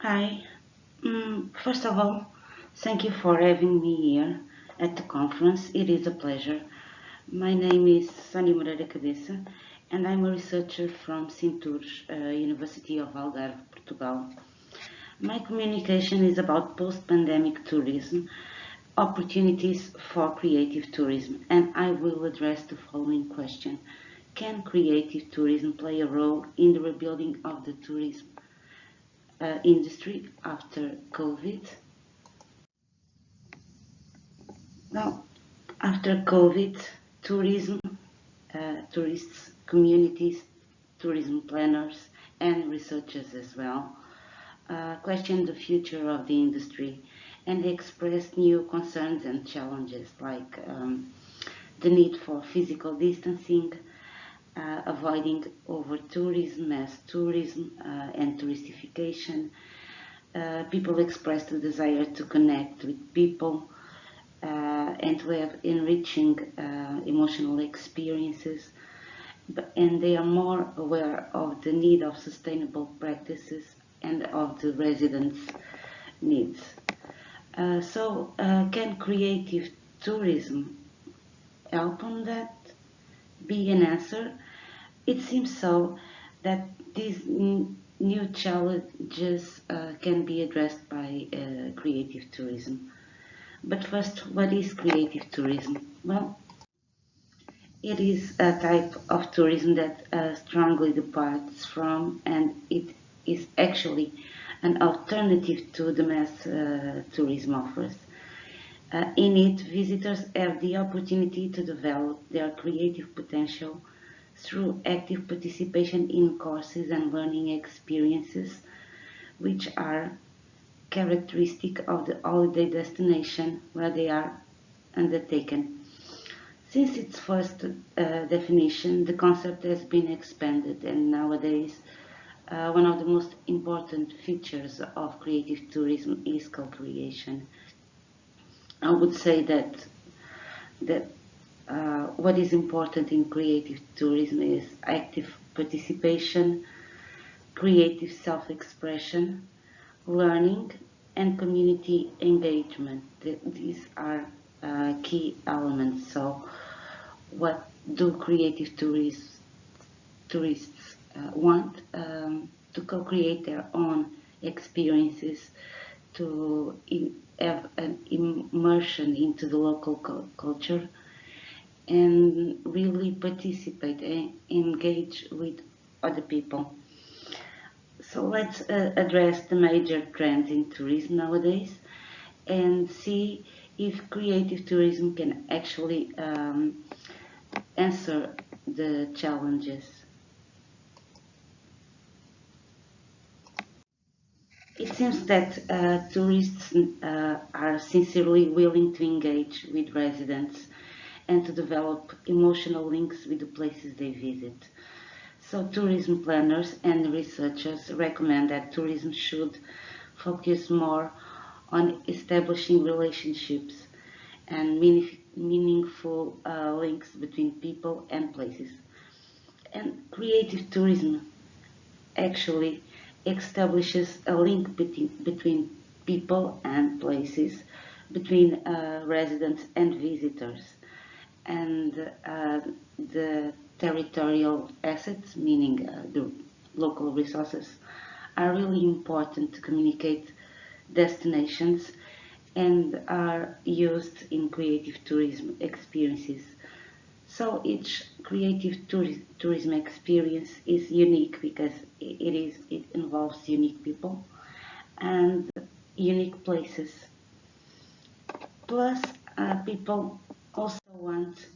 Hi. First of all, thank you for having me here at the conference. It is a pleasure. My name is Sónia Moreira Cabeça, and I'm a researcher from CinTurs, University of Algarve, Portugal. My communication is about post-pandemic tourism, opportunities for creative tourism, and I will address the following question. Can creative tourism play a role in the rebuilding of the tourism industry after COVID? Now, after COVID, tourism, tourists, communities, tourism planners, and researchers as well questioned the future of the industry and expressed new concerns and challenges like the need for physical distancing, avoiding over-tourism, mass tourism, and touristification. People expressed a desire to connect with people and to have enriching emotional experiences, and they are more aware of the need of sustainable practices and of the residents' needs. Can creative tourism help on that? Be an answer? It seems so that these new challenges can be addressed by creative tourism. But first, what is creative tourism? Well, it is a type of tourism that strongly departs from, and it is actually an alternative to the mass tourism offers. In it, visitors have the opportunity to develop their creative potential through active participation in courses and learning experiences, which are characteristic of the holiday destination where they are undertaken. Since its first definition, the concept has been expanded, and nowadays one of the most important features of creative tourism is co-creation. I would say that what is important in creative tourism is active participation, creative self-expression, learning, and community engagement. These are key elements. So, what do creative tourists want? To co-create their own experiences, to have an immersion into the local culture, and really participate and engage with other people. So let's address the major trends in tourism nowadays and see if creative tourism can actually answer the challenges. It seems that tourists are sincerely willing to engage with residents and to develop emotional links with the places they visit. So tourism planners and researchers recommend that tourism should focus more on establishing relationships and meaningful links between people and places. And creative tourism actually establishes a link between people and places, between residents and visitors. And the territorial assets, meaning the local resources, are really important to communicate destinations and are used in creative tourism experiences. So each creative tourism experience is unique because it involves unique people and unique places. Plus, people also want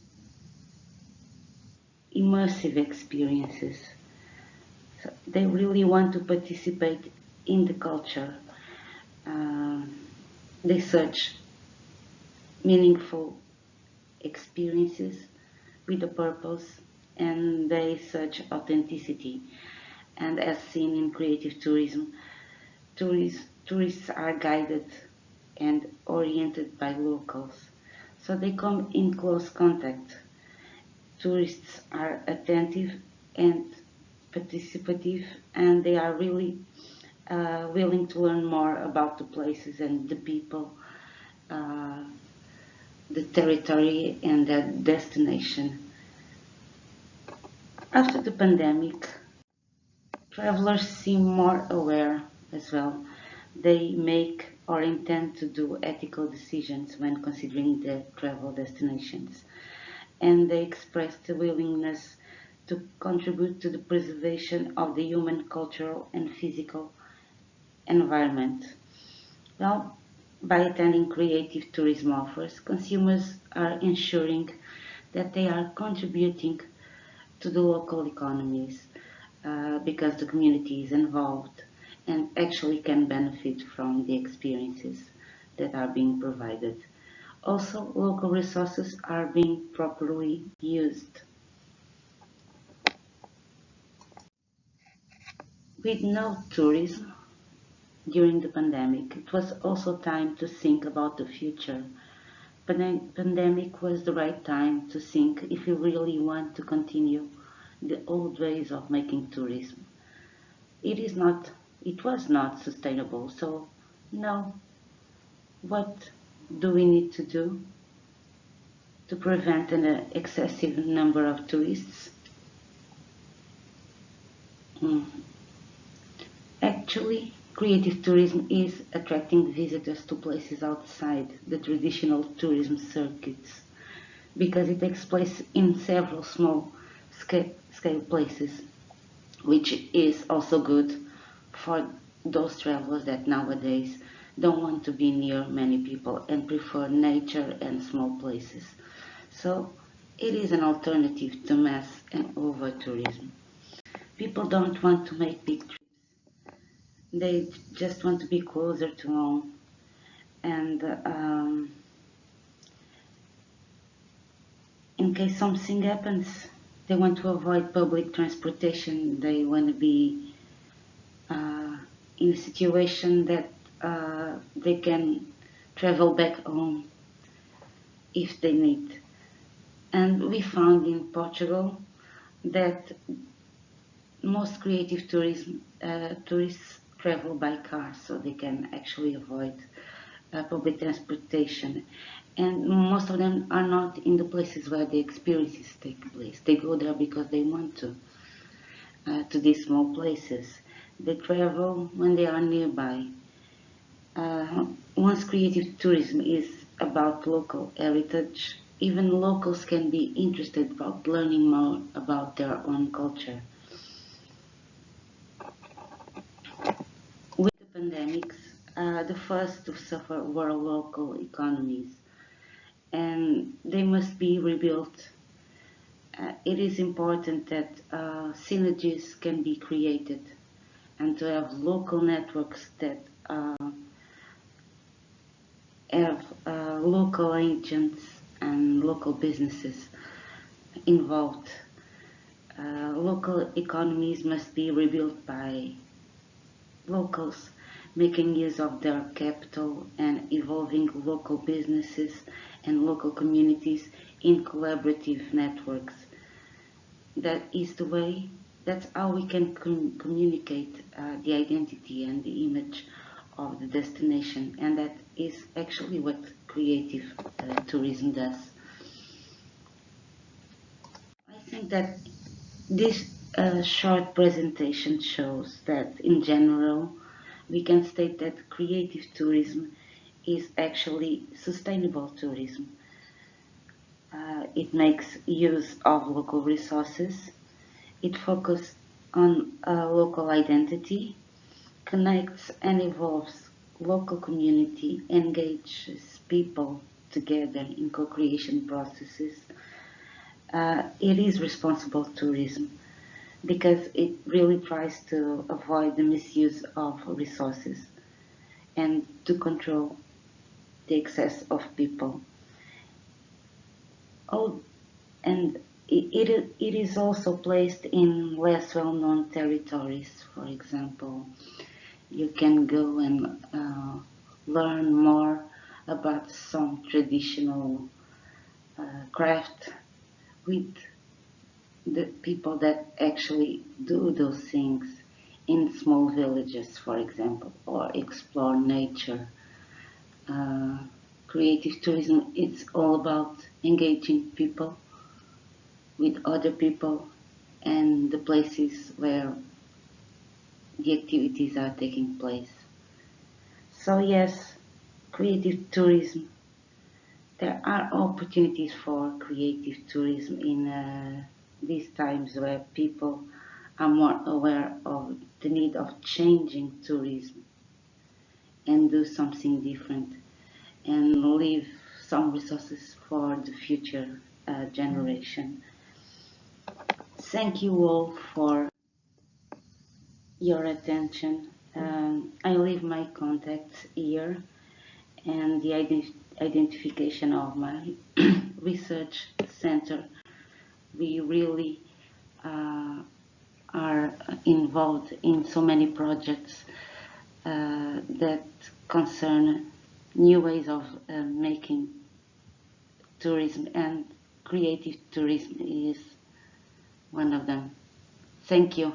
immersive experiences. So they really want to participate in the culture. Uh, they search meaningful experiences with a purpose, and they search authenticity. And as seen in creative tourism, tourists are guided and oriented by locals. So they come in close contact. Tourists are attentive and participative, and they are really willing to learn more about the places and the people, uh, the territory and the destination. After the pandemic, travelers seem more aware as well. They make or intend to do ethical decisions when considering their travel destinations, and they express the willingness to contribute to the preservation of the human, cultural, and physical environment. Well, by attending creative tourism offers, consumers are ensuring that they are contributing to the local economies because the community is involved and actually can benefit from the experiences that are being provided. Also, local resources are being properly used. With no tourism during the pandemic, it was also time to think about the future. Pandemic was the right time to think if we really want to continue the old ways of making tourism. It is not, it was not sustainable. So now, what do we need to do to prevent an excessive number of tourists? Hmm. Actually, creative tourism is attracting visitors to places outside the traditional tourism circuits because it takes place in several small scale places, which is also good for those travelers that nowadays don't want to be near many people and prefer nature and small places. So it is an alternative to mass and over tourism. People don't want to make big trips. They just want to be closer to home. And in case something happens, they want to avoid public transportation. They want to be uh, in a situation that they can travel back home if they need. And we found in Portugal that most creative tourists travel by car, so they can actually avoid public transportation. And most of them are not in the places where the experiences take place. They go there because they want to these small places. They travel when they are nearby. Once creative tourism is about local heritage, even locals can be interested about learning more about their own culture. With the pandemics, the first to suffer were local economies, and they must be rebuilt. It is important that synergies can be created and to have local networks that have local agents and local businesses involved. Local economies must be rebuilt by locals, making use of their capital and evolving local businesses and local communities in collaborative networks. That is the way, that's how we can communicate the identity and the image of the destination, and that is actually what creative tourism does. I think that this short presentation shows that in general we can state that creative tourism is actually sustainable tourism. It makes use of local resources, it focuses on local identity, connects and evolves local community, engages people together in co-creation processes. It is responsible tourism because it really tries to avoid the misuse of resources and to control the excess of people. Oh, and it is also placed in less well-known territories. For example, you can go and learn more about some traditional craft with the people that actually do those things in small villages, for example, or explore nature. Creative tourism is all about engaging people with other people and the places where the activities are taking place. So yes, creative tourism. There are opportunities for creative tourism in these times where people are more aware of the need of changing tourism and do something different and leave some resources for the future generation. Thank you all for your attention. I leave my contacts here and the identification of my research center. We really are involved in so many projects that concern new ways of making tourism, and creative tourism is one of them. Thank you.